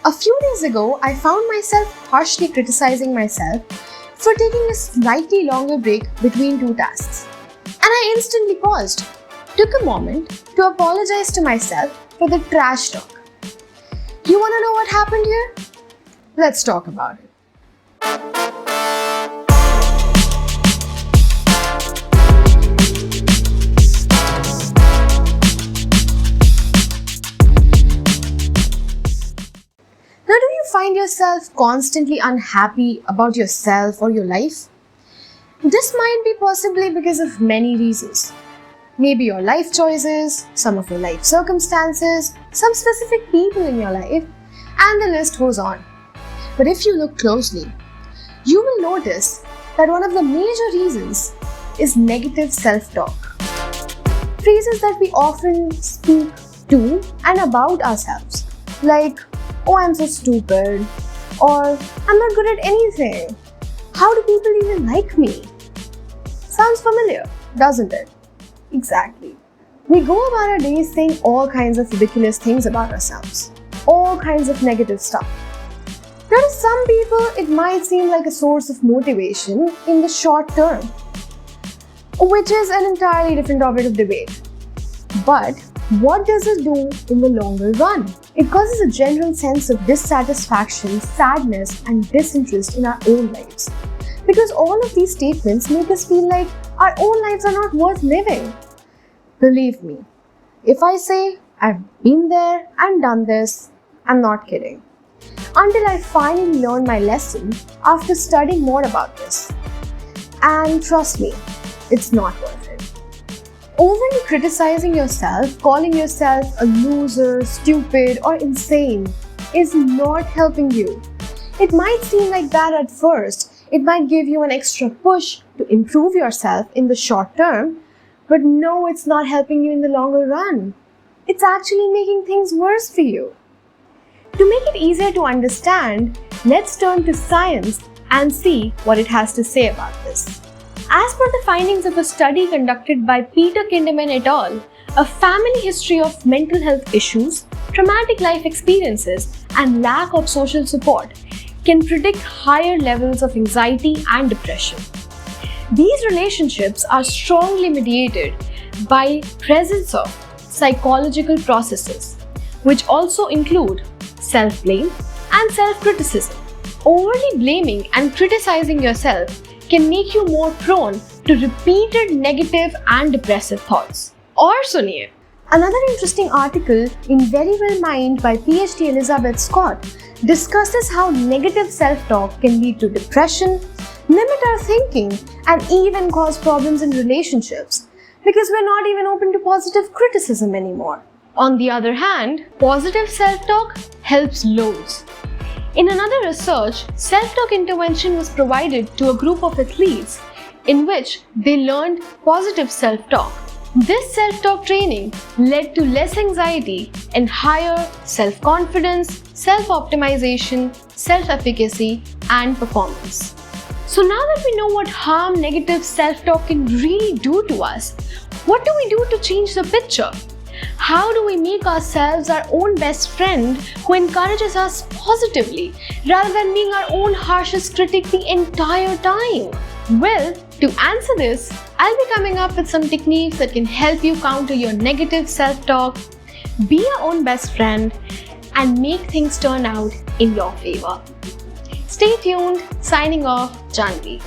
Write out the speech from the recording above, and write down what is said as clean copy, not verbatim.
A few days ago, I found myself harshly criticizing myself for taking a slightly longer break between two tasks. And I instantly paused, took a moment to apologize to myself for the trash talk. You want to know what happened here? Let's talk about it. Now, do you find yourself constantly unhappy about yourself or your life? This might be possibly because of many reasons. Maybe your life choices, some of your life circumstances, some specific people in your life, and the list goes on. But if you look closely, you will notice that one of the major reasons is negative self-talk. Phrases that we often speak to and about ourselves, like, "Oh, I'm so stupid," or "I'm not good at anything. How do people even like me?" Sounds familiar, doesn't it? Exactly. We go about our days saying all kinds of ridiculous things about ourselves, all kinds of negative stuff. Now, to some people, it might seem like a source of motivation in the short term, which is an entirely different topic of debate. But what does it do in the longer run? It causes a general sense of dissatisfaction, sadness, and disinterest in our own lives. Because all of these statements make us feel like our own lives are not worth living. Believe me, if I say I've been there and done this, I'm not kidding. Until I finally learned my lesson after studying more about this. And trust me, it's not worth it. Overly criticizing yourself, calling yourself a loser, stupid, or insane is not helping you. It might seem like that at first. It might give you an extra push to improve yourself in the short term, but no, it's not helping you in the longer run. It's actually making things worse for you. To make it easier to understand, let's turn to science and see what it has to say about this. As per the findings of a study conducted by Peter Kinderman et al., a family history of mental health issues, traumatic life experiences, and lack of social support can predict higher levels of anxiety and depression. These relationships are strongly mediated by presence of psychological processes, which also include self-blame and self-criticism. Overly blaming and criticizing yourself can make you more prone to repeated negative and depressive thoughts. Or suniye. Another interesting article in Very Well Mind by PhD Elizabeth Scott discusses how negative self-talk can lead to depression, limit our thinking, and even cause problems in relationships because we're not even open to positive criticism anymore. On the other hand, positive self-talk helps loads. In another research, self-talk intervention was provided to a group of athletes in which they learned positive self-talk. This self-talk training led to less anxiety and higher self-confidence, self-optimization, self-efficacy, and performance. So now that we know what harm negative self-talk can really do to us, what do we do to change the picture? How do we make ourselves our own best friend who encourages us positively rather than being our own harshest critic the entire time? Well, to answer this, I'll be coming up with some techniques that can help you counter your negative self-talk, be your own best friend, and make things turn out in your favor. Stay tuned. Signing off, Janvi.